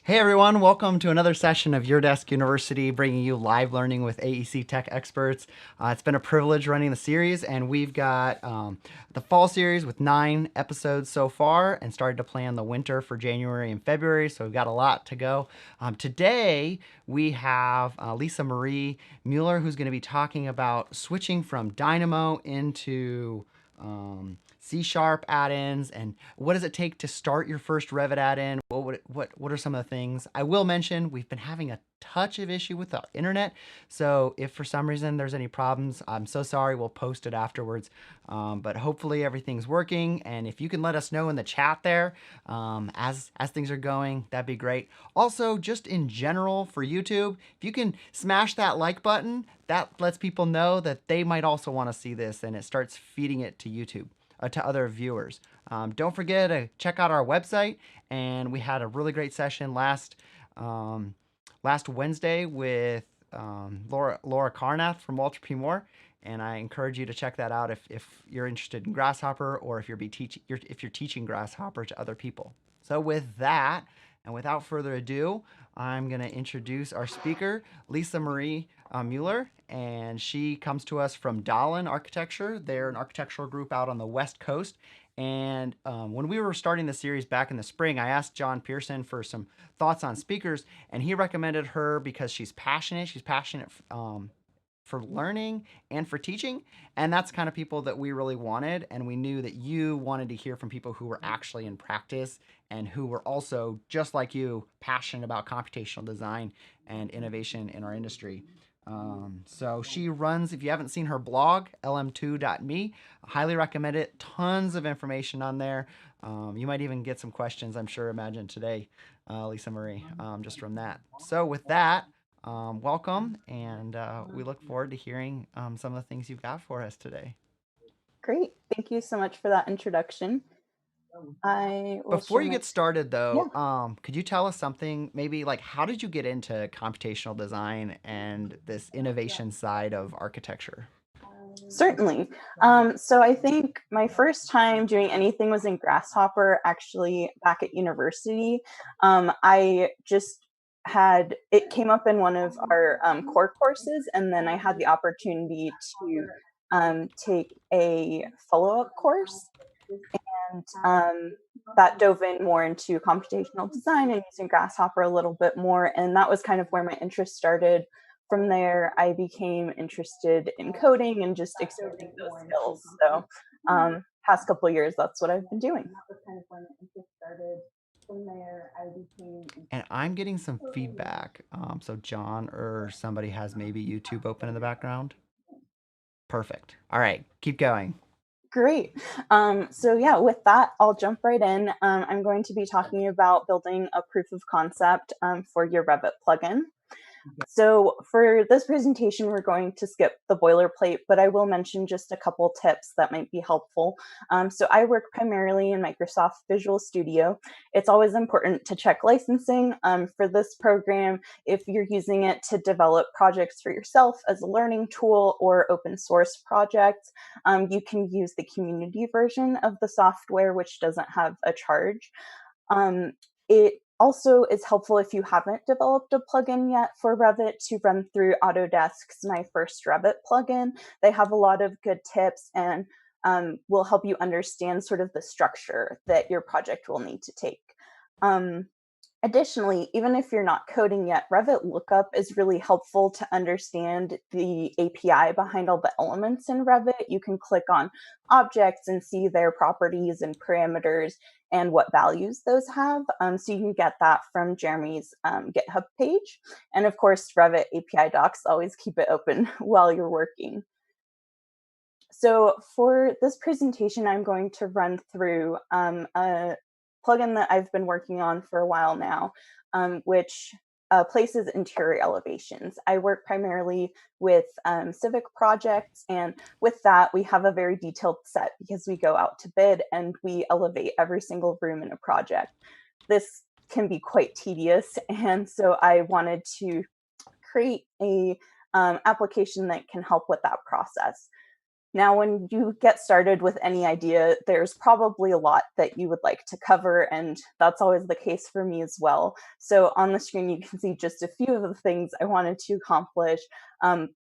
Hey everyone, welcome to another session of Your Desk University, bringing you live learning with AEC tech experts. It's been a privilege running the series, and we've got the fall series with 9 episodes so far, and started to plan the winter for January and February, so we've got a lot to go. Today, we have Lisa Marie Mueller, who's going to be talking about switching from Dynamo into C# add-ins, and what does it take to start your first Revit add-in? What are some of the things? I will mention we've been having a touch of issue with the internet, so if for some reason there's any problems, I'm so sorry. We'll post it afterwards, but hopefully everything's working. And if you can let us know in the chat there as things are going, that'd be great. Also, just in general for YouTube, if you can smash that like button, that lets people know that they might also want to see this, and it starts feeding it to YouTube, to other viewers. Don't forget to check out our website, and we had a really great session last Wednesday with Laura Carnath from Walter P. Moore, and I encourage you to check that out if you're interested in Grasshopper, or if if you're teaching Grasshopper to other people. So with that, and without further ado, I'm going to introduce our speaker, Lisa Marie Mueller, and she comes to us from DAHLIN Architecture. They're an architectural group out on the West Coast. And when we were starting the series back in the spring, I asked John Pearson for some thoughts on speakers, and he recommended her because she's passionate. She's passionate for learning and for teaching, and that's kind of people that we really wanted. And we knew that you wanted to hear from people who were actually in practice and who were also, just like you, passionate about computational design and innovation in our industry. So she runs, if you haven't seen her blog, lm2.me, I highly recommend it. Tons of information on there. You might even get some questions, I'm sure, imagine today, Lisa Marie, just from that. So with that, welcome, and we look forward to hearing some of the things you've got for us today. Great. Thank you so much for that introduction. I will Before share you my, get started, yeah, though, could you tell us something, maybe like how did you get into computational design and this innovation side of architecture? certainly. So I think my first time doing anything was in Grasshopper, actually back at university. I just it came up in one of our core courses, and then I had the opportunity to take a follow-up course. And that dove in more into computational design and using Grasshopper a little bit more. And that was kind of where my interest started. From there, I became interested in coding and just expanding those skills. So, past couple of years, that's what I've been doing. That was kind of where my interest started. From there, I became And I'm getting some feedback. So John or somebody has maybe YouTube open in the background. Perfect. All right, keep going. Great. So yeah, with that, I'll jump right in. I'm going to be talking about building a proof of concept for your Revit plugin. So for this presentation, we're going to skip the boilerplate, but I will mention just a couple tips that might be helpful. So I work primarily in Microsoft Visual Studio. It's always important to check licensing for this program. If you're using it to develop projects for yourself as a learning tool or open source projects, you can use the community version of the software, which doesn't have a charge. It also is helpful if you haven't developed a plugin yet for Revit to run through Autodesk's My First Revit plugin. They have a lot of good tips and will help you understand sort of the structure that your project will need to take. Um, Additionally, even if you're not coding yet, Revit Lookup is really helpful to understand the API behind all the elements in Revit. You can click on objects and see their properties and parameters and what values those have. So you can get that from Jeremy's GitHub page. And of course, Revit API docs, always keep it open while you're working. So for this presentation, I'm going to run through a plugin that I've been working on for a while now, which places interior elevations. I work primarily with civic projects, and with that, we have a very detailed set because we go out to bid and we elevate every single room in a project. This can be quite tedious, and so I wanted to create a application that can help with that process. Now, when you get started with any idea, there's probably a lot that you would like to cover, and that's always the case for me as well. So on the screen, you can see just a few of the things I wanted to accomplish.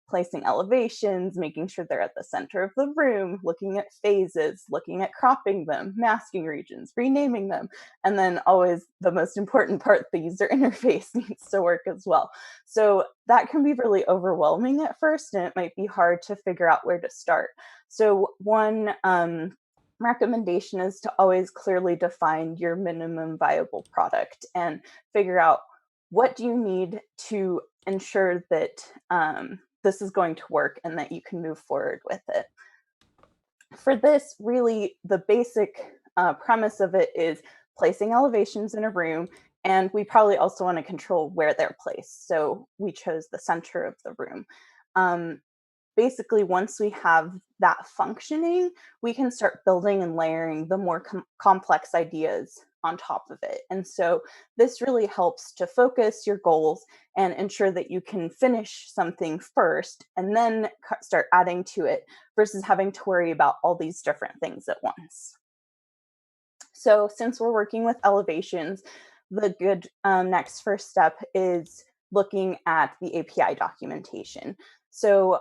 Placing elevations, making sure they're at the center of the room, looking at phases, looking at cropping them, masking regions, renaming them, and then always the most important part, the user interface needs to work as well. So that can be really overwhelming at first, and it might be hard to figure out where to start. So one recommendation is to always clearly define your minimum viable product and figure out what do you need to ensure that this is going to work and that you can move forward with it. For this, really, the basic premise of it is placing elevations in a room, and we probably also want to control where they're placed. So we chose the center of the room. Basically, once we have that functioning, we can start building and layering the more complex ideas on top of it. And so this really helps to focus your goals and ensure that you can finish something first and then start adding to it versus having to worry about all these different things at once. So since we're working with elevations, the good next first step is looking at the API documentation. So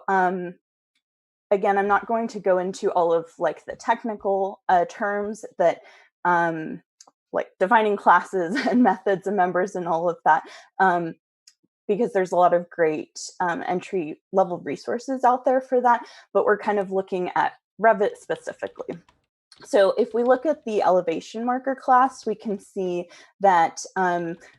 again, I'm not going to go into all of like the technical terms that like defining classes and methods and members and all of that, because there's a lot of great entry level resources out there for that, but we're kind of looking at Revit specifically. So if we look at the elevation marker class, we can see that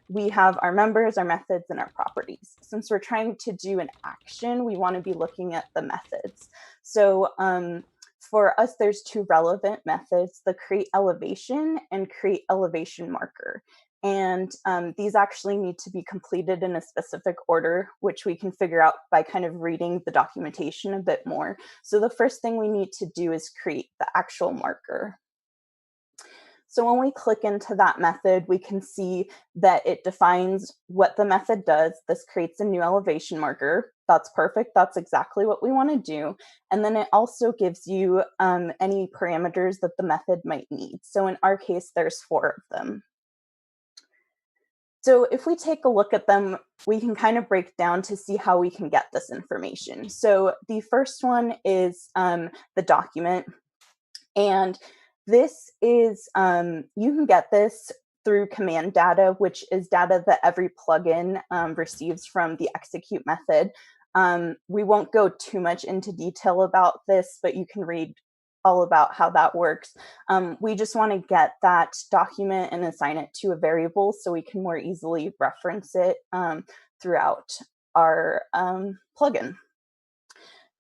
we have our members, our methods, and our properties. Since we're trying to do an action, we want to be looking at the methods. So for us, there's two relevant methods, the create elevation and create elevation marker. And these actually need to be completed in a specific order, which we can figure out by kind of reading the documentation a bit more. So the first thing we need to do is create the actual marker. So when we click into that method, we can see that it defines what the method does. This creates a new elevation marker. That's perfect. That's exactly what we want to do. And then it also gives you any parameters that the method might need. So in our case, there's 4 of them. So if we take a look at them, we can kind of break down to see how we can get this information. So the first one is the document. And this is, you can get this through command data, which is data that every plugin receives from the execute method. We won't go too much into detail about this, but you can read all about how that works. We just want to get that document and assign it to a variable so we can more easily reference it throughout our plugin.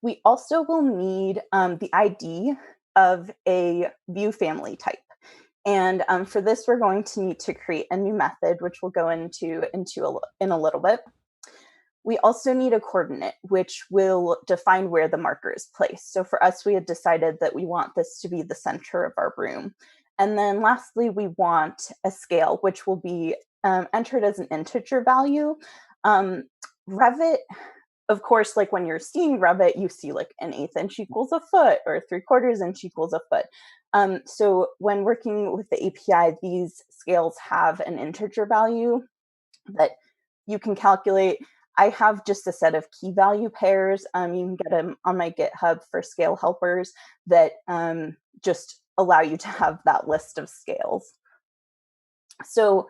We also will need the ID of a view family type. And for this, we're going to need to create a new method, which we'll go into in a little bit. We also need a coordinate, which will define where the marker is placed. So for us, we had decided that we want this to be the center of our room. And then lastly, we want a scale, which will be entered as an integer value. Revit, of course, like when you're seeing Revit, you see like an 1/8 inch equals a foot or 3/4 inch equals a foot. So when working with the API, these scales have an integer value that you can calculate. I have just a set of key value pairs. You can get them on my GitHub for scale helpers that just allow you to have that list of scales. So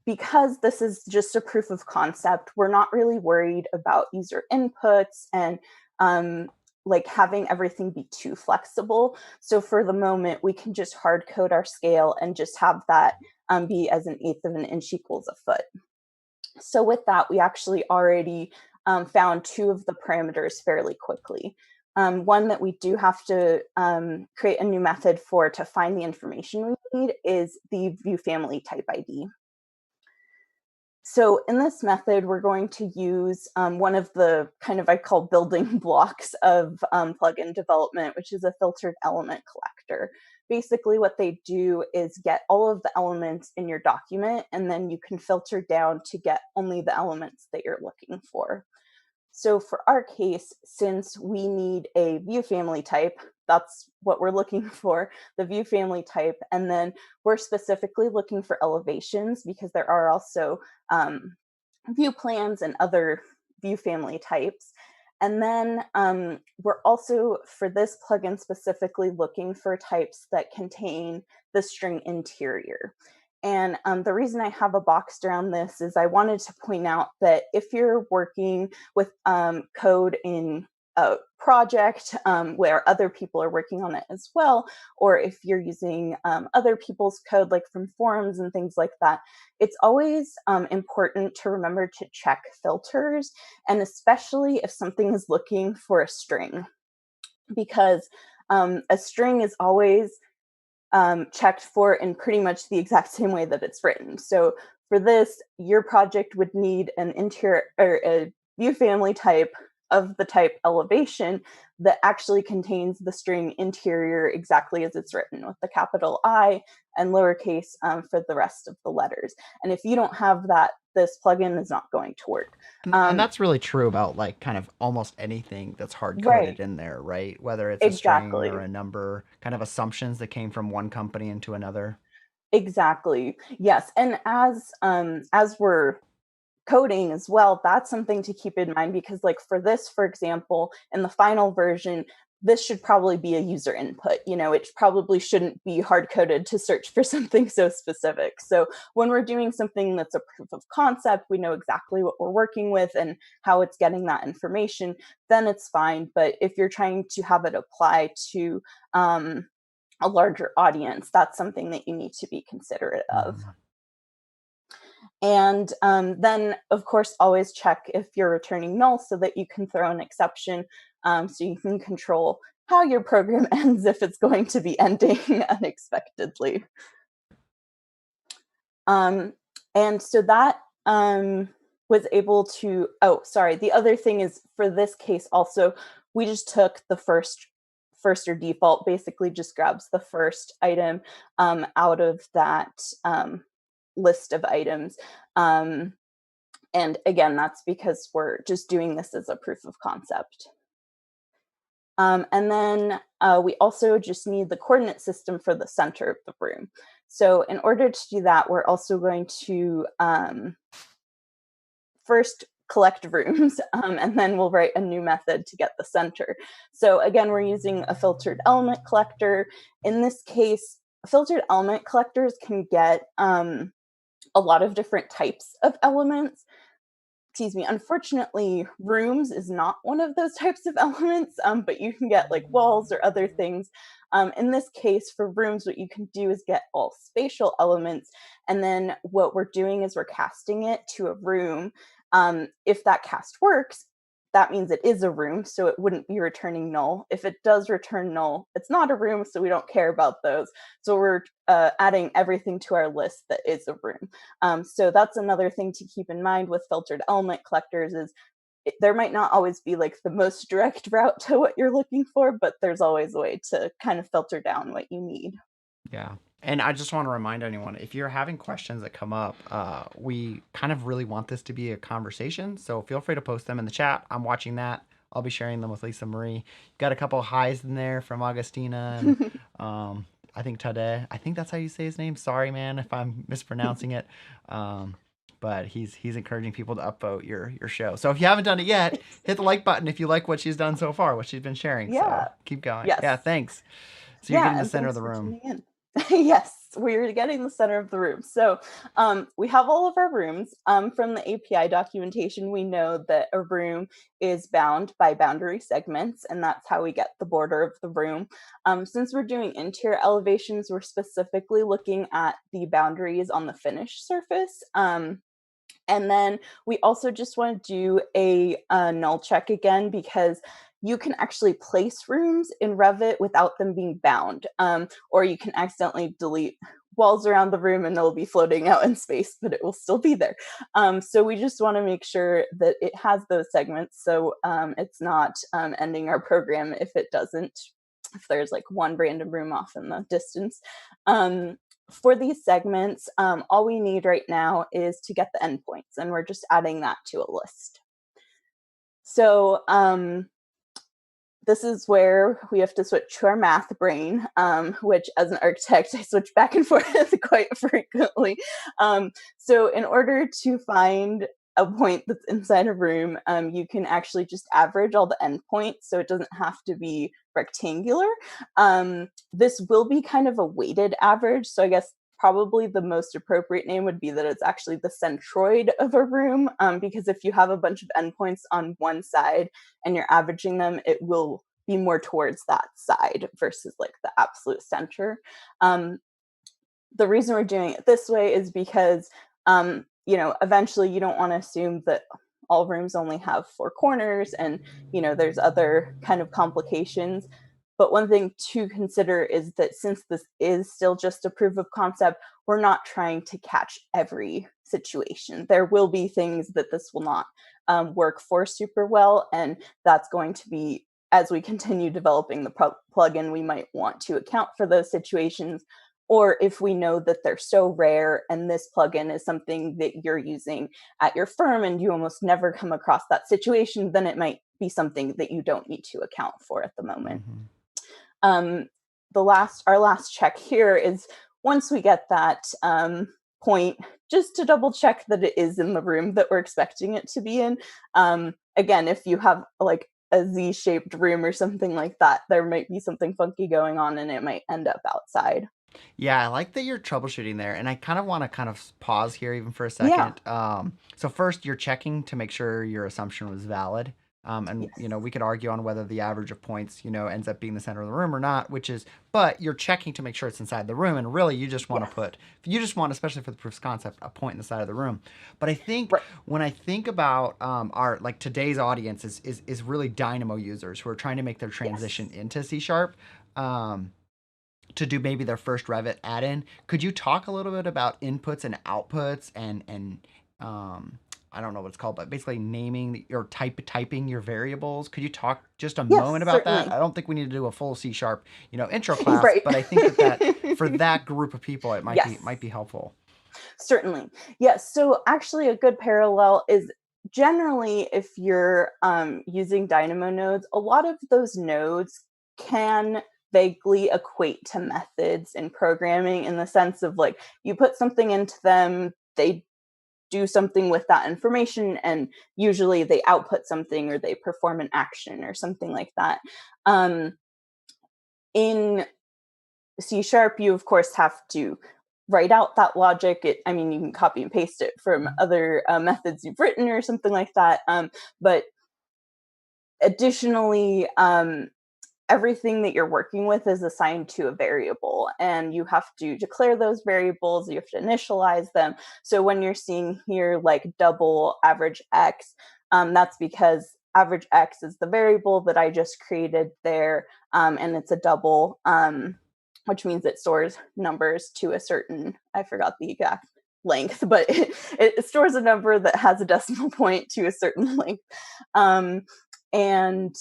because this is just a proof of concept, we're not really worried about user inputs and like having everything be too flexible. So for the moment, we can just hard code our scale and just have that be as an 1/8 of an inch equals a foot. So with that, we actually already found 2 of the parameters fairly quickly. One that we do have to create a new method for to find the information we need is the view family type ID. So in this method, we're going to use one of the kind of I call building blocks of plugin development, which is a filtered element collector. Basically, what they do is get all of the elements in your document, and then you can filter down to get only the elements that you're looking for. So for our case, since we need a view family type, that's what we're looking for, the view family type. And then we're specifically looking for elevations because there are also view plans and other view family types. And then we're also, for this plugin specifically, looking for types that contain the string interior. And the reason I have a box around this is I wanted to point out that if you're working with code in a project where other people are working on it as well, or if you're using other people's code, like from forums and things like that, it's always important to remember to check filters, and especially if something is looking for a string, because a string is always checked for in pretty much the exact same way that it's written. So for this, your project would need an interior or a view family type of the type elevation that actually contains the string interior exactly as it's written, with the capital I and lowercase for the rest of the letters. And if you don't have that, this plugin is not going to work. And that's really true about like kind of almost anything that's hard Right, coded in there, right? Whether it's a string exactly. or a number, kind of assumptions that came from one company into another. Exactly. Yes. And as we're coding as well, that's something to keep in mind, because like for this, for example, in the final version, this should probably be a user input. It probably shouldn't be hard coded to search for something so specific. So when we're doing something that's a proof of concept, we know exactly what we're working with and how it's getting that information, then it's fine. But if you're trying to have it apply to a larger audience, that's something that you need to be considerate of. Mhm. And then, of course, always check if you're returning null so that you can throw an exception, so you can control how your program ends if it's going to be ending unexpectedly. Um, and so that was able to, oh, sorry. The other thing is, for this case also, we just took the first or default, basically just grabs the first item out of that list of items. Um, and again, that's because we're just doing this as a proof of concept. And then we also just need the coordinate system for the center of the room. So in order to do that, we're also going to first collect rooms, and then we'll write a new method to get the center. So again, we're using a filtered element collector. In this case, filtered element collectors can get a lot of different types of elements. Excuse me. Unfortunately, rooms is not one of those types of elements, but you can get like walls or other things. In this case, for rooms, what you can do is get all spatial elements, and then what we're doing is we're casting it to a room. If that cast works, that means it is a room, so it wouldn't be returning null. If it does return null, it's not a room, so we don't care about those. So we're adding everything to our list that is a room. So that's another thing to keep in mind with filtered element collectors is there might not always be like the most direct route to what you're looking for, but there's always a way to kind of filter down what you need. Yeah. And I just want to remind anyone, if you're having questions that come up, we kind of really want this to be a conversation. So feel free to post them in the chat. I'm watching that. I'll be sharing them with Lisa Marie. Got a couple of highs in there from Augustina and I think Tade. I think that's how you say his name. Sorry, man, if I'm mispronouncing it. But he's encouraging people to upvote your show. So if you haven't done it yet, hit the like button if you like what she's done so far, what she's been sharing. So Yeah. keep going. Yes. Yeah, thanks. So you're Yeah, getting the and center of thanks the for room. tuning in. Yes, we're getting the center of the room. So we have all of our rooms. From the API documentation, we know that a room is bound by boundary segments, and that's how we get the border of the room. Since we're doing interior elevations, we're specifically looking at the boundaries on the finished surface. And then we also just want to do a null check again, because you can actually place rooms in Revit without them being bound, or you can accidentally delete walls around the room and they'll be floating out in space, but it will still be there. So we just want to make sure that it has those segments, so it's not ending our program if it doesn't, if there's like one random room off in the distance. For these segments, all we need right now is to get the endpoints, and we're just adding that to a list. So this is where we have to switch to our math brain, which as an architect, I switch back and forth quite frequently. So in order to find a point that's inside a room, you can actually just average all the endpoints, so it doesn't have to be rectangular. This will be kind of a weighted average, so I guess probably the most appropriate name would be that it's actually the centroid of a room, because if you have a bunch of endpoints on one side and you're averaging them, it will be more towards that side versus like the absolute center. The reason we're doing it this way is because, eventually you don't want to assume that all rooms only have four corners and, there's other kind of complications. But one thing to consider is that since this is still just a proof of concept, we're not trying to catch every situation. There will be things that this will not work for super well, and that's going to be, as we continue developing the plugin, we might want to account for those situations. Or if we know that they're so rare and this plugin is something that you're using at your firm and you almost never come across that situation, then it might be something that you don't need to account for at the moment. Mm-hmm. Our last check here is once we get that point, just to double check that it is in the room that we're expecting it to be in. Again, if you have like a Z-shaped room or something like that, there might be something funky going on and it might end up outside. Yeah, I like that you're troubleshooting there, and I kind of want to kind of pause here even for a Yeah. second. So first, you're checking to make sure your assumption was valid, and Yes. we could argue on whether the average of points ends up being the center of the room or not, but you're checking to make sure it's inside the room, and really you just want to Yes. especially for the proof of concept, a point in the side of the room. But I think Right. when I think about our like today's audience is really Dynamo users who are trying to make their transition Yes. into C sharp. To do maybe their first Revit add-in. Could you talk a little bit about inputs and outputs and I don't know what it's called, but basically naming or typing your variables? Could you talk just a Yes, moment about that? certainly. I don't think we need to do a full C sharp, intro class, Right. but I think that for that group of people, it might be Yes. might be helpful. Certainly. Yes. So actually a good parallel is generally if you're using Dynamo nodes, a lot of those nodes can vaguely equate to methods in programming in the sense of like you put something into them, they do something with that information, and usually they output something or they perform an action or something like that. In C sharp, you of course have to write out that logic. I mean, you can copy and paste it from other methods you've written or something like that. But additionally, everything that you're working with is assigned to a variable, and you have to declare those variables. You have to initialize them. So when you're seeing here like double average x, that's because average x is the variable that I just created there, and it's a double. Which means it stores numbers to a certain, I forgot the exact length, but it stores a number that has a decimal point to a certain length. And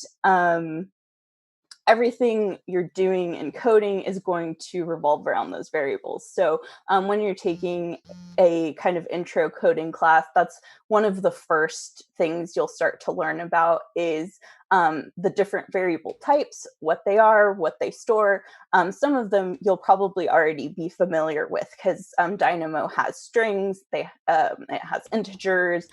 everything you're doing in coding is going to revolve around those variables. So when you're taking a kind of intro coding class, that's one of the first things you'll start to learn about is the different variable types, what they are, what they store. Some of them you'll probably already be familiar with because Dynamo has strings, it has integers.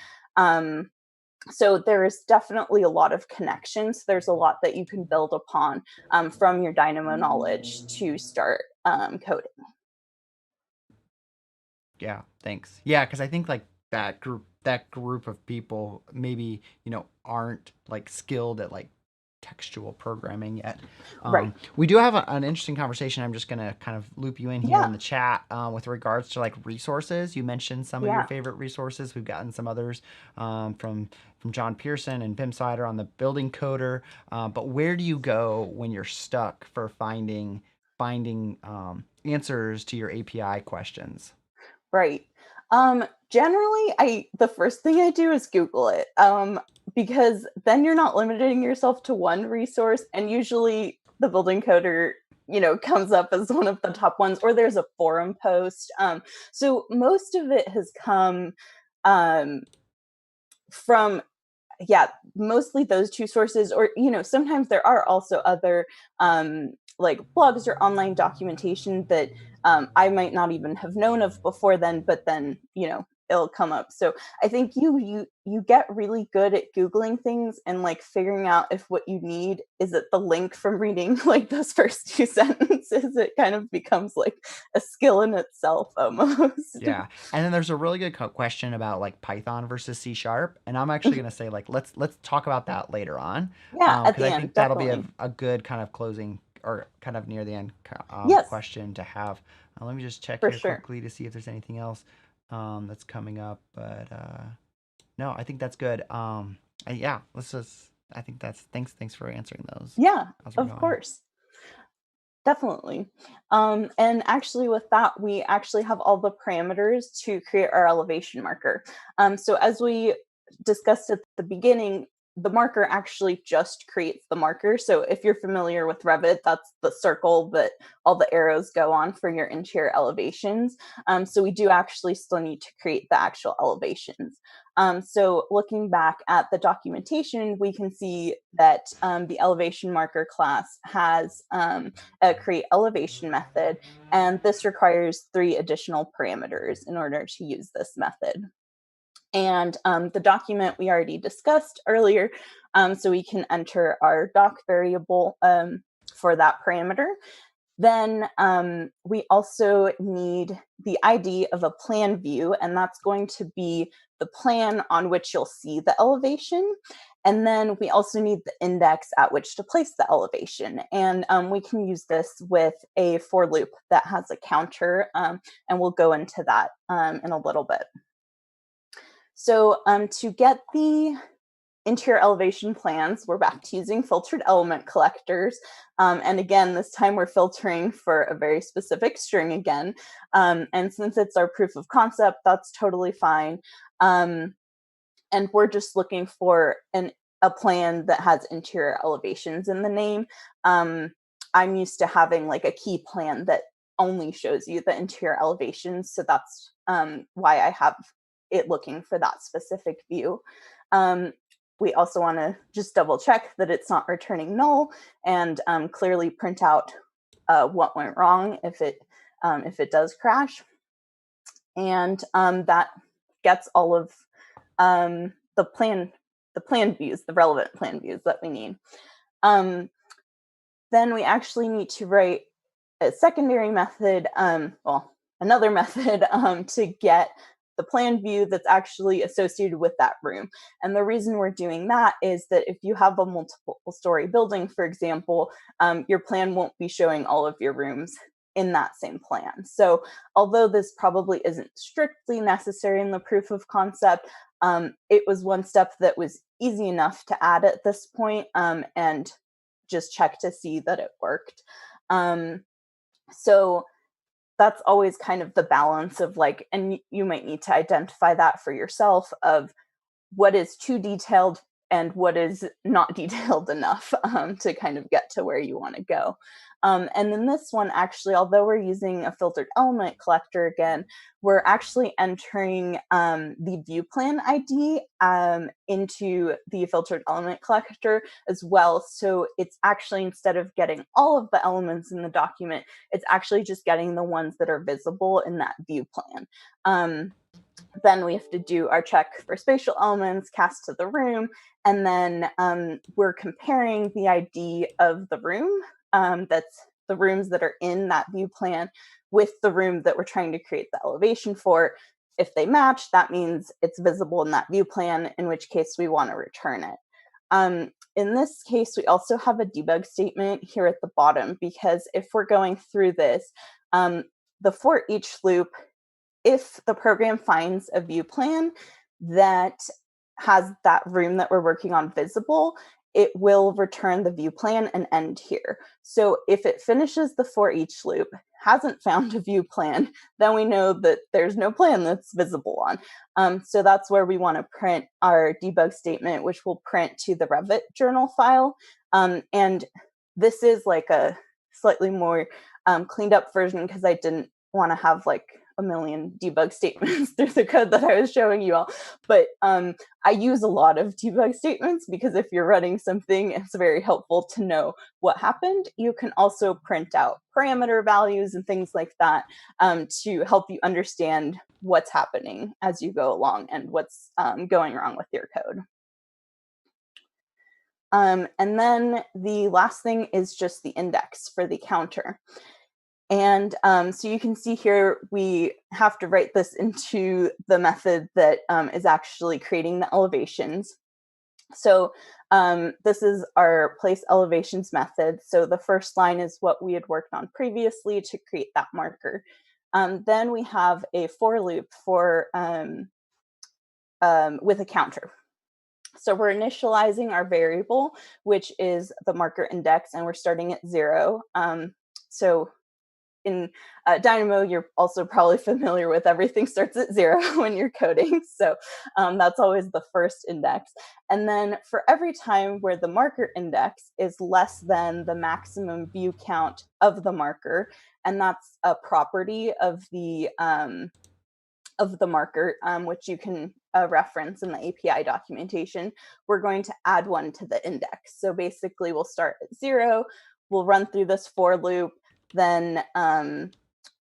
So there is definitely a lot of connections. There's a lot that you can build upon from your Dynamo knowledge to start coding. Yeah, thanks. Yeah, because I think like that group of people maybe aren't like skilled at like textual programming yet. Right. We do have an interesting conversation. I'm just gonna kind of loop you in here in Yeah. the chat with regards to like resources. You mentioned some of your Yeah. favorite resources. We've gotten some others from John Pearson and Pim Sider on the building coder. But where do you go when you're stuck for finding answers to your API questions? Right. Generally, the first thing I do is Google it, because then you're not limiting yourself to one resource, and usually the building coder, comes up as one of the top ones, or there's a forum post. So most of it has come um, from yeah, mostly those two sources, or, sometimes there are also other like blogs or online documentation that I might not even have known of before then, but then, it'll come up. So I think you get really good at Googling things and like figuring out if what you need is at the link from reading like those first two sentences. It kind of becomes like a skill in itself almost. Yeah, and then there's a really good question about like Python versus C sharp, and I'm actually gonna say like let's talk about that later on, Yeah, at because the I end, think that'll be definitely. a good kind of closing or kind of near the end Yes, question to have. Let me just check for here sure. quickly to see if there's anything else that's coming up, but no, I think that's good. Yeah, let's just. I think that's thanks for answering those Yeah, as we're of going. course. Definitely. And actually, with that, we actually have all the parameters to create our elevation marker. So as we discussed at the beginning, the marker actually just creates the marker. So if you're familiar with Revit, that's the circle that all the arrows go on for your interior elevations. So we do actually still need to create the actual elevations. So looking back at the documentation, we can see that the elevation marker class has a create elevation method, and this requires 3 additional parameters in order to use this method. And the document we already discussed earlier, so we can enter our doc variable for that parameter. Then we also need the ID of a plan view, and that's going to be the plan on which you'll see the elevation. And then we also need the index at which to place the elevation. And we can use this with a for loop that has a counter, and we'll go into that in a little bit. So to get the interior elevation plans, we're back to using filtered element collectors. And again, this time we're filtering for a very specific string again. And since it's our proof of concept, that's totally fine. And we're just looking for a plan that has interior elevations in the name. I'm used to having like a key plan that only shows you the interior elevations. So that's why I have it looking for that specific view. We also want to just double check that it's not returning null and clearly print out what went wrong if it does crash. And that gets all of the plan views, the relevant plan views that we need. Then we actually need to write a secondary method, another method to get the plan view that's actually associated with that room. And the reason we're doing that is that if you have a multiple story building, for example, your plan won't be showing all of your rooms in that same plan. So although this probably isn't strictly necessary in the proof of concept, it was one step that was easy enough to add at this point, and just check to see that it worked. So that's always kind of the balance of like, and you might need to identify that for yourself of what is too detailed and what is not detailed enough to kind of get to where you want to go. And then this one, actually, although we're using a filtered element collector again, we're actually entering the view plan ID into the filtered element collector as well. So it's actually, instead of getting all of the elements in the document, it's actually just getting the ones that are visible in that view plan. Then we have to do our check for spatial elements, cast to the room, and then we're comparing the ID of the room, that's the rooms that are in that view plan, with the room that we're trying to create the elevation for. If they match, that means it's visible in that view plan, in which case we want to return it. In this case, we also have a debug statement here at the bottom, because if we're going through this, the for each loop, if the program finds a view plan that has that room that we're working on visible, it will return the view plan and end here. So if it finishes the for each loop, hasn't found a view plan, then we know that there's no plan that's visible on. So that's where we want to print our debug statement, which will print to the Revit journal file. And this is like a slightly more cleaned up version, because I didn't want to have like a million debug statements through the code that I was showing you all, but I use a lot of debug statements because if you're running something, it's very helpful to know what happened. You can also print out parameter values and things like that to help you understand what's happening as you go along and what's going wrong with your code. And then the last thing is just the index for the counter. And so you can see here, we have to write this into the method that is actually creating the elevations. So this is our place elevations method. So the first line is what we had worked on previously to create that marker. Then we have a for loop for with a counter. So we're initializing our variable, which is the marker index, and we're starting at 0. So in Dynamo, you're also probably familiar with everything starts at 0 when you're coding. So that's always the first index. And then for every time where the marker index is less than the maximum view count of the marker, and that's a property of the marker, which you can reference in the API documentation, we're going to add one to the index. So basically we'll start at 0, we'll run through this for loop, then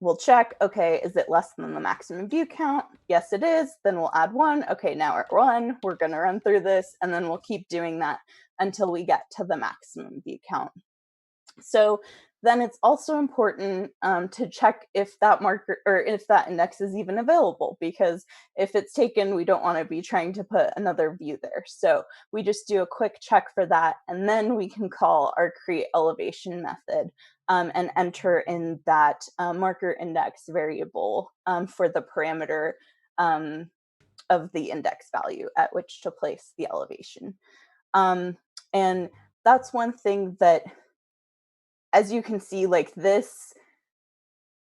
we'll check, okay, is it less than the maximum view count? Yes, it is. Then we'll add 1. Okay, now we're at 1. We're going to run through this, and then we'll keep doing that until we get to the maximum view count. So then it's also important to check if that marker or if that index is even available, because if it's taken, we don't want to be trying to put another view there. So we just do a quick check for that, and then we can call our create elevation method and enter in that marker index variable for the parameter of the index value at which to place the elevation. And that's one thing that, as you can see, like this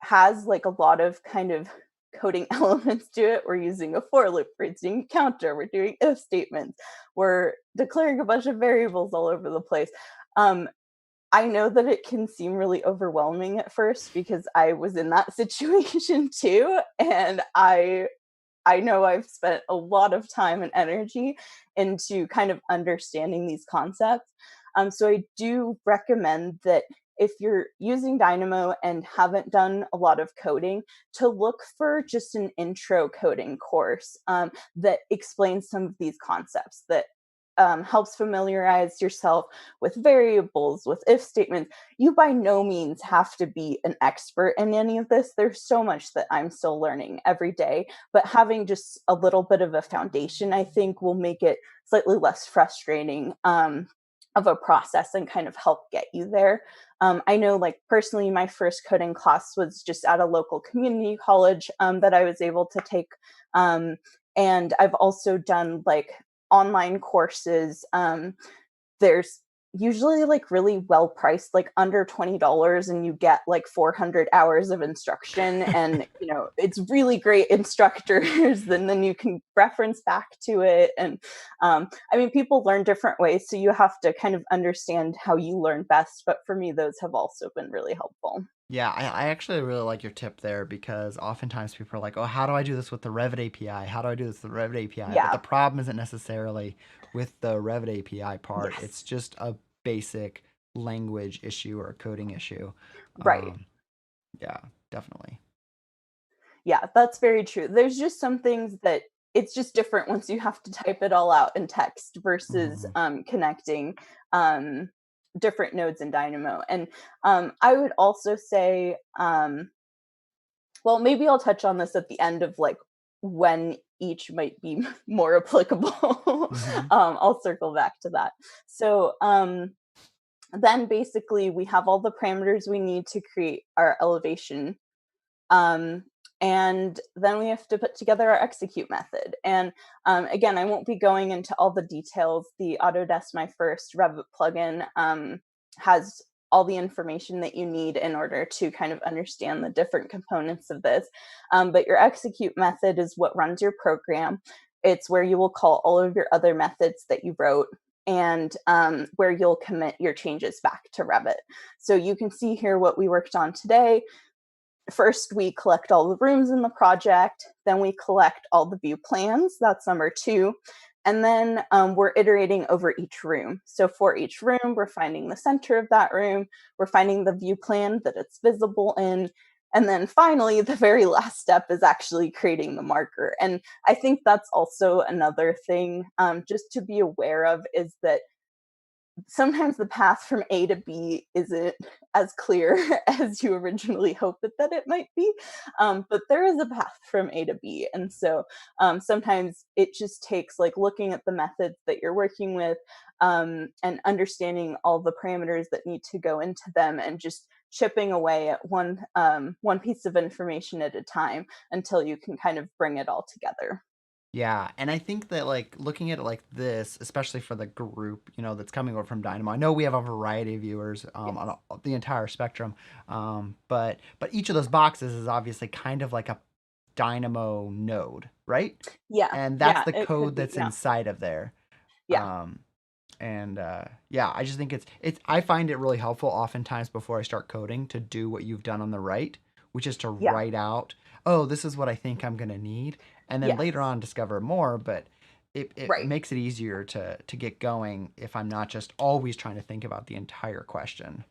has like a lot of kind of coding elements to it. We're using a for loop, we're using a counter, we're doing if statements, we're declaring a bunch of variables all over the place. I know that it can seem really overwhelming at first because I was in that situation too, and I know I've spent a lot of time and energy into kind of understanding these concepts. So I do recommend that if you're using Dynamo and haven't done a lot of coding, to look for just an intro coding course that explains some of these concepts, that helps familiarize yourself with variables, with if statements. You by no means have to be an expert in any of this. There's so much that I'm still learning every day, but having just a little bit of a foundation, I think, will make it slightly less frustrating of a process and kind of help get you there. I know, like personally, my first coding class was just at a local community college that I was able to take. And I've also done like online courses. There's usually like really well priced, like under $20, and you get like 400 hours of instruction, and you know, it's really great instructors, and then you can reference back to it. And I mean, people learn different ways, so you have to kind of understand how you learn best, but for me those have also been really helpful. Yeah, I actually really like your tip there, because oftentimes people are like, oh, how do I do this with the Revit API? How do I do this with the Revit API? But the Yeah. problem isn't necessarily with the Revit API part. Yes. It's just a basic language issue or a coding issue. Right. Yeah, definitely. Yeah, that's very true. There's just some things that it's just different once you have to type it all out in text versus Mhm. connecting different nodes in Dynamo. And I would also say, well, maybe I'll touch on this at the end of like when each might be more applicable. Mhm. I'll circle back to that. So then basically we have all the parameters we need to create our elevation. Um, and then we have to put together our execute method. And again, I won't be going into all the details. The Autodesk My First Revit plugin has all the information that you need in order to kind of understand the different components of this. But your execute method is what runs your program. It's where you will call all of your other methods that you wrote, and where you'll commit your changes back to Revit. So you can see here what we worked on today. first we collect all the rooms in the project, then we collect all the view plans, that's number 2, and then we're iterating over each room. So for each room, we're finding the center of that room, we're finding the view plan that it's visible in, and then finally, the very last step is actually creating the marker. And I think that's also another thing just to be aware of, is that sometimes the path from A to B isn't as clear as you originally hoped that it might be. But there is a path from A to B. And so sometimes it just takes like looking at the methods that you're working with and understanding all the parameters that need to go into them, and just chipping away at one piece of information at a time until you can kind of bring it all together. Yeah, and I think that like looking at it like this, especially for the group, that's coming over from Dynamo. I know we have a variety of viewers Yes. on the entire spectrum, but each of those boxes is obviously kind of like a Dynamo node, right? Yeah. And that's Yeah. the It could code be. that's Yeah. inside of there. Yeah. Um, and yeah, I just think it's I find it really helpful oftentimes before I start coding to do what you've done on the right, which is to Yeah. write out, oh, this is what I think I'm gonna need, and then Yes. later on discover more. But it Right. makes it easier to get going if I'm not just always trying to think about the entire question.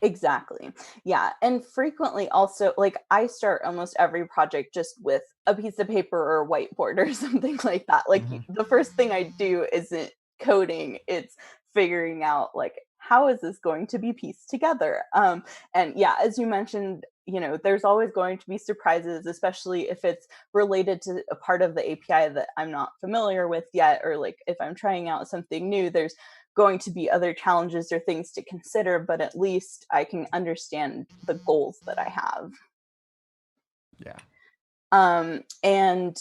Exactly. Yeah. And frequently also, like, I start almost every project just with a piece of paper or a whiteboard or something like that. Like, Hmm. the first thing I do isn't coding, it's figuring out, like, how is this going to be pieced together? And yeah, as you mentioned, there's always going to be surprises, especially if it's related to a part of the API that I'm not familiar with yet, or like if I'm trying out something new, there's going to be other challenges or things to consider, but at least I can understand the goals that I have. Yeah. And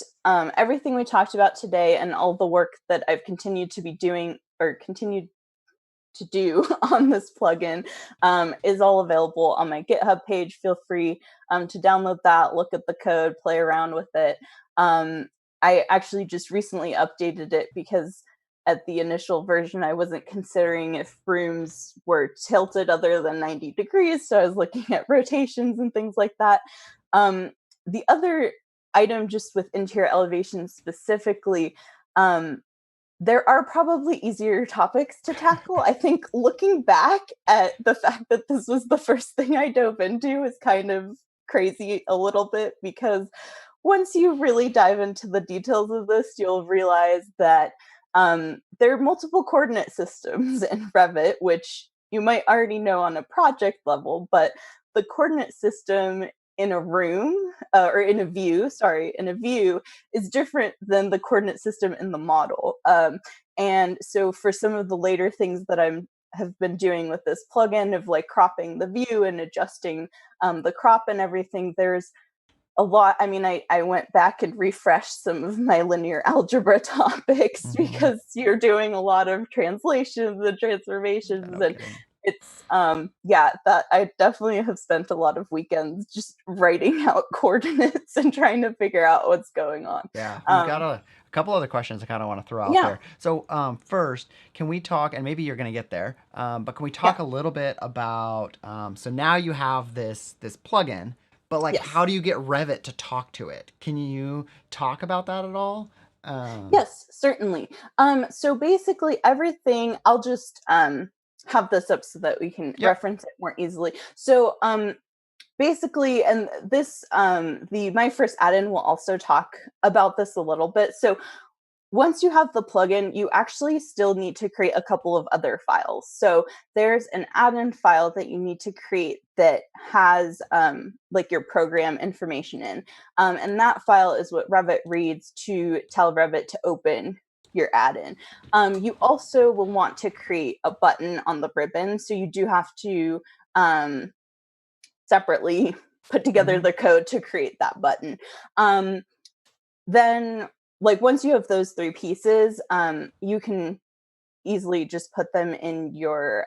everything we talked about today and all the work that I've continued to be doing or continued to do on this plugin is all available on my GitHub page. Feel free to download that, look at the code, play around with it. I actually just recently updated it because at the initial version, I wasn't considering if rooms were tilted other than 90 degrees. So I was looking at rotations and things like that. Um, the other item, just with interior elevation specifically, um, there are probably easier topics to tackle. I think looking back at the fact that this was the first thing I dove into is kind of crazy a little bit, because once you really dive into the details of this, you'll realize that there are multiple coordinate systems in Revit, which you might already know on a project level, but the coordinate system in a room or in a view, sorry, in a view is different than the coordinate system in the model. And so for some of the later things that I'm have been doing with this plugin of like cropping the view and adjusting the crop and everything, there's a lot. I mean, I went back and refreshed some of my linear algebra topics Hmm. because you're doing a lot of translations and Yeah, transformations, no and kidding. it's yeah, that I definitely have spent a lot of weekends just writing out coordinates and trying to figure out what's going on. Yeah, we've got um a couple other questions I kind of want to throw out yeah. there. So, first, can we talk, and maybe you're going to get there, but can we Yeah. talk a little bit about, so now you have this plugin, but like, Yes. how do you get Revit to talk to it? Can you talk about that at all? Um, Yes, certainly. So basically everything, I'll just have this up so that we can yep. reference it more easily. So basically, and this the my first add-in will also talk about this a little bit. So once you have the plugin, you actually still need to create a couple of other files. So there's an add-in file that you need to create that has like your program information in. And that file is what Revit reads to tell Revit to open your add-in. You also will want to create a button on the ribbon. So you do have to separately put together Hmm. the code to create that button. Then like once you have those three pieces, you can easily just put them in your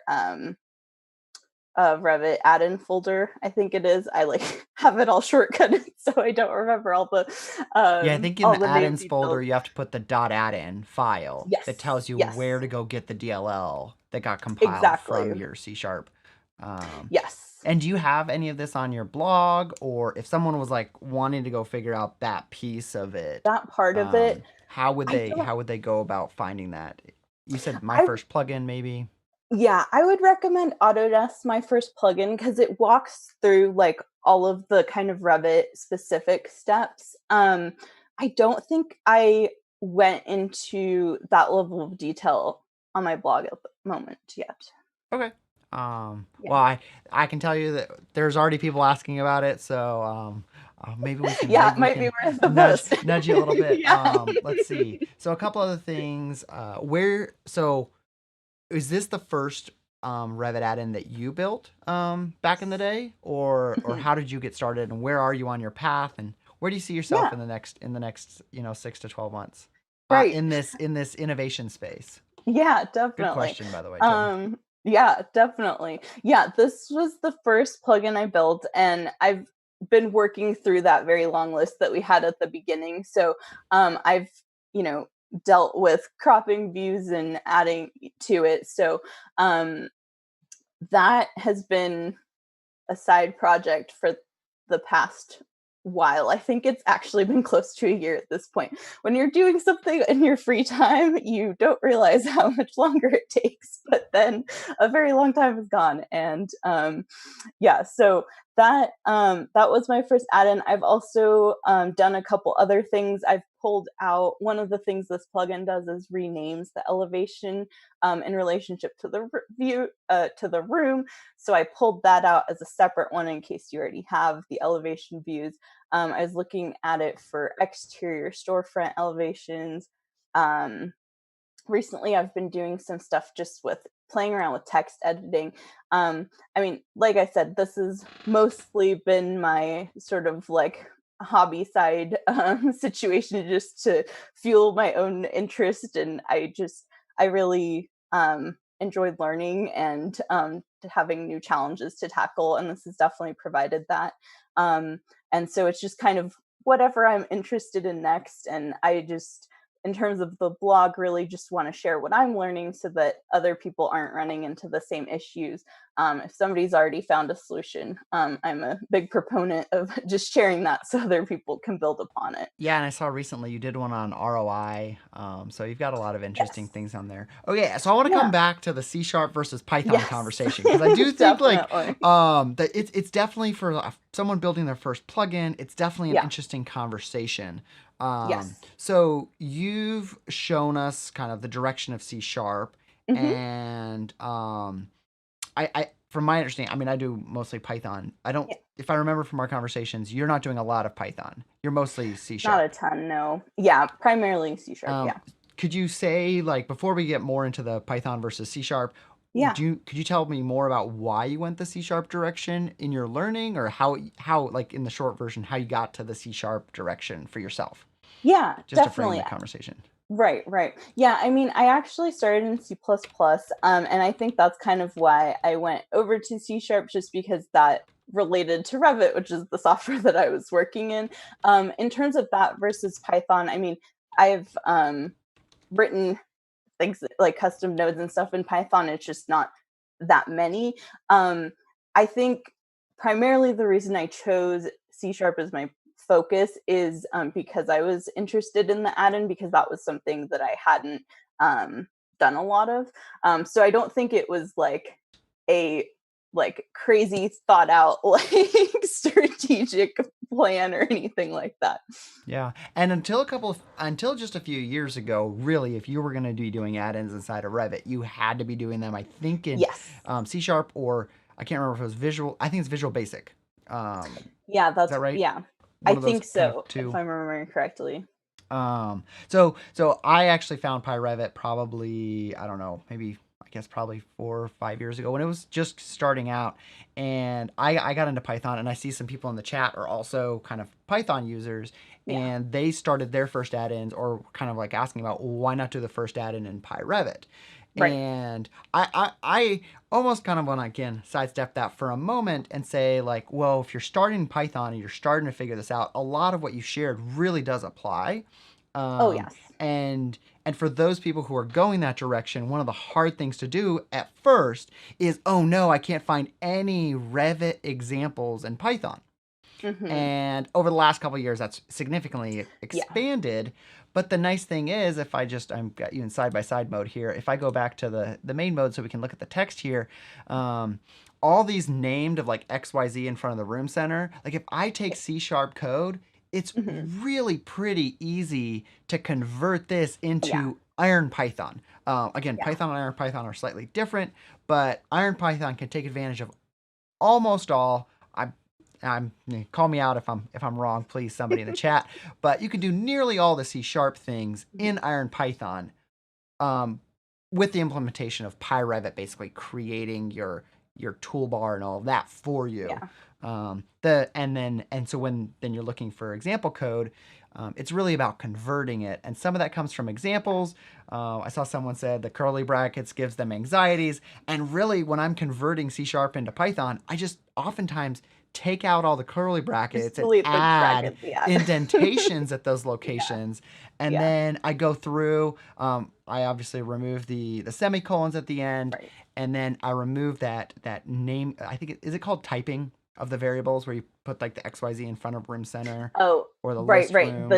Revit add-in folder. I think it is. I like have it all shortcutted, so I don't remember Yeah, I think in all the the name add-ins details. folder, you have to put the .addin file that Yes, tells you where yes, to go get the DLL that got compiled exactly. from your C sharp. Um, Yes, And do you have any of this on your blog, or if someone was like wanting to go figure out that piece of it, That part of it, I don't, how would they go about finding that? You said my I first plugin, maybe. Yeah, I would recommend Autodesk My First Plugin because it walks through like all of the kind of Revit specific steps. I don't think I went into that level of detail on my blog at the moment yet. Okay. Yeah. Well, I can tell you that there's already people asking about it, so Yeah, it maybe we might be can worth the post. nudge you a little bit. Yeah. Let's see. So a couple other things. Where so is this the first Revit add-in that you built back in the day, or how did you get started, and where are you on your path, and where do you see yourself Yeah, in the next 6 to 12 months right. in this innovation space? Yeah, Good definitely. question, by the way, too. Yeah, definitely. Yeah, this was the first plugin I built, and I've been working through that very long list that we had at the beginning. So I've, you know, dealt with cropping views and adding to it. So um, that has been a side project for the past while. I think it's actually been close to a year at this point. When you're doing something in your free time, you don't realize how much longer it takes, but then a very long time has gone. And yeah, so that was my first add-in. I've also done a couple other things. I've pulled out one of the things this plugin does is renames the elevation in relationship to the view to the room. So I pulled that out as a separate one in case you already have the elevation views. I was looking at it for exterior storefront elevations. Um, Recently I've been doing some stuff just with playing around with text editing. I mean, like I said, this has mostly been my sort of like hobby side situation just to fuel my own interest. And I really enjoyed learning and having new challenges to tackle. And this has definitely provided that. And so it's just kind of whatever I'm interested in next. And I just, in terms of the blog, really just want to share what I'm learning so that other people aren't running into the same issues. If somebody's already found a solution, I'm a big proponent of just sharing that so other people can build upon it. Yeah, and I saw recently you did one on ROI. So you've got a lot of interesting Yes. things on there. Okay, so I want to come Yeah. back to the C Sharp versus Python Yes. conversation because I do think like Definitely. that it's definitely for someone building their first plugin. It's definitely an Yeah. interesting conversation. Yes. So you've shown us kind of the direction of C Sharp, Hmm. and I from my understanding, I mean, I do mostly Python. I don't, Yeah. if I remember from our conversations, you're not doing a lot of Python. You're mostly C Not a Sharp. ton, no. Yeah, primarily C sharp. Um, Yeah. could you say, like, before we get more into the Python versus C Sharp, Yeah. could you tell me more about why you went the C Sharp direction in your learning, or how like in the short version how you got to the C Sharp direction for yourself, Yeah, just to frame definitely. the conversation? Right, right. Yeah, I mean, I actually started in C++, and I think that's kind of why I went over to C Sharp, just because that related to Revit, which is the software that I was working in. In terms of that versus Python, I mean, I've written things like custom nodes and stuff in Python. It's just not that many. I think primarily the reason I chose C sharp as my focus is because I was interested in the add-in because that was something that I hadn't done a lot of. So I don't think it was like a crazy thought out like strategic plan or anything like that. Yeah, and until just a few years ago, really, if you were going to be doing add-ins inside of Revit, you had to be doing them. I think in Yes. C Sharp, or I can't remember if it was Visual. I think it's Visual Basic. Yeah, Is that right? yeah. I One of those think kind of so, if two. I'm remembering correctly. So I actually found PyRevit probably, I don't know, maybe I guess probably 4 or 5 years ago when it was just starting out, and I got into Python, and I see some people in the chat are also kind of Python users, Yeah. and they started their first add-ins, or kind of like asking about, well, why not do the first add-in in PyRevit? Right. And I almost kind of want to again sidestep that for a moment and say, like, well, if you're starting Python and you're starting to figure this out, a lot of what you shared really does apply. Oh, yes. And for those people who are going that direction, one of the hard things to do at first is, oh no, I can't find any Revit examples in Python. And over the last couple of years, that's significantly Yeah. expanded. But the nice thing is, if I'm got you in side-by-side mode here, if I go back to the main mode so we can look at the text here, all these named of like XYZ in front of the room center, like if I take C# code, it's really pretty easy to convert this into Iron Python. Again, Python and Iron Python are slightly different, but Iron Python can take advantage of almost all. I'm call me out if I'm wrong, please, somebody in the chat. But you can do nearly all the C# things in Iron Python, with the implementation of PyRevit, basically creating your toolbar and all of that for you. So when you're looking for example code, it's really about converting it, and some of that comes from examples. I saw someone said the curly brackets gives them anxieties, and really when I'm converting C# into Python, I just oftentimes take out all the curly brackets and add indentations at those locations. And then I go through, I obviously remove the semicolons at the end, and then I remove that name. I think is it called typing of the variables, where you put like the XYZ in front of room center or the list room.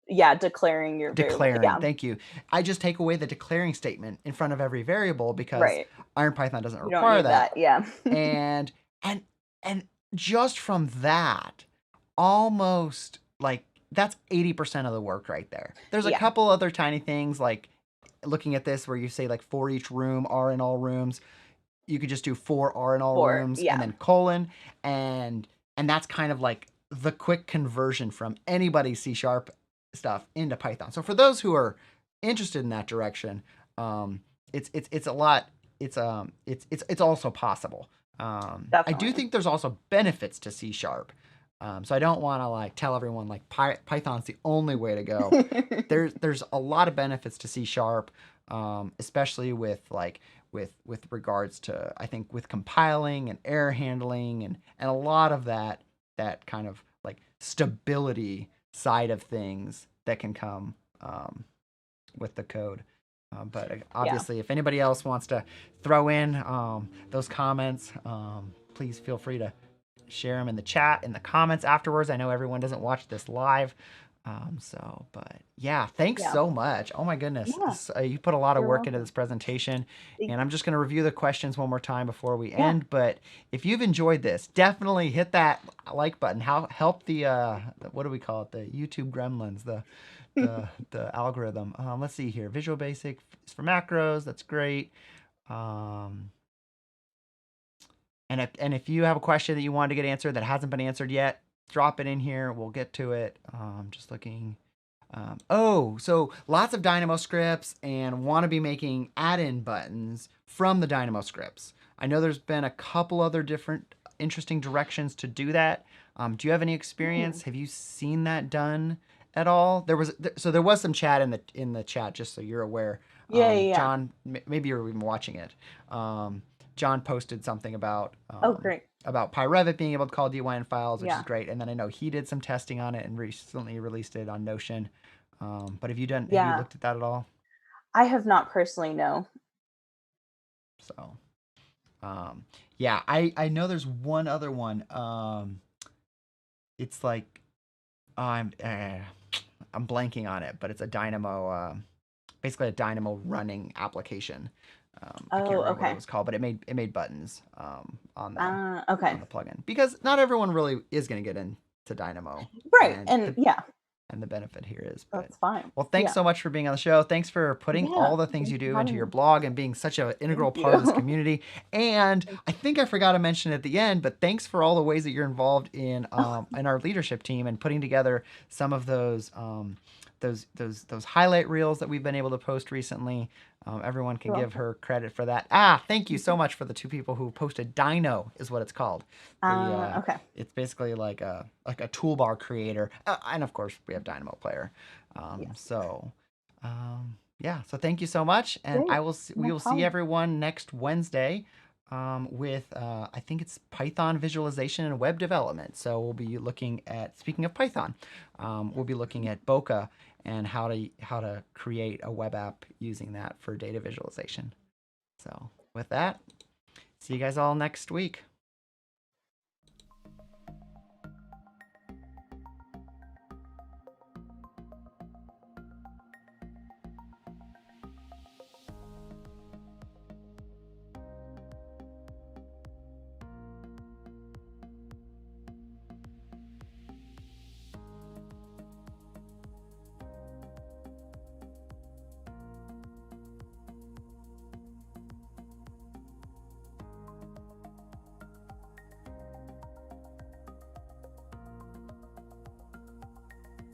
Declaring your variable. Thank you. I just take away the declaring statement in front of every variable because Iron Python doesn't require that. And just from that, almost like that's 80% of the work right there. There's a couple other tiny things, like looking at this where you say like for each room, R in all rooms. You could just do for R in all rooms and then colon, and that's kind of like the quick conversion from anybody's C# stuff into Python. So for those who are interested in that direction, it's a lot. It's also possible. I do think there's also benefits to C#. So I don't want to like tell everyone like Python's the only way to go. There's a lot of benefits to C#, especially with regards to, I think, with compiling and error handling and a lot of that kind of like stability side of things that can come with the code. But obviously, if anybody else wants to throw in those comments, please feel free to share them in the chat, in the comments afterwards. I know everyone doesn't watch this live. But yeah, thanks so much. Oh my goodness. You put a lot of work into this presentation, and I'm just going to review the questions one more time before we end. But if you've enjoyed this, definitely hit that like button. Help the what do we call it? The YouTube gremlins, the algorithm. Let's see here. Visual Basic is for macros. That's great. And if you have a question that you wanted to get answered that hasn't been answered yet, drop it in here. We'll get to it. Just looking. So lots of Dynamo scripts, and want to be making add-in buttons from the Dynamo scripts. I know there's been a couple other different interesting directions to do that. Do you have any experience? Have you seen that done at all? There was some chat in the chat, just so you're aware. John, maybe you're even watching it. John posted something about about PyRevit being able to call DYN files, which is great. And then I know he did some testing on it and recently released it on Notion. But have you looked at that at all? I have not personally, no. So, I know there's one other one. It's like I'm blanking on it, but it's a Dynamo, basically a Dynamo running application. I can't remember what it was called, but it made buttons on the plugin, because not everyone really is going to get into Dynamo, and the benefit here is, that's fine. Well, thanks so much for being on the show. Thanks for putting all the things you do into your blog and being such an integral part of this community. And I think I forgot to mention at the end, but thanks for all the ways that you're involved in our leadership team and putting together some of those highlight reels that we've been able to post recently. Everyone can give her credit for that. Thank you so much for the two people who posted. Dino is what it's called. It's basically like a toolbar creator, and of course we have Dynamo Player. So thank you so much, and we will see everyone next Wednesday with I think it's Python visualization and web development. So we'll be looking at, speaking of Python, we'll be looking at Bokeh and how to create a web app using that for data visualization. So with that, see you guys all next week.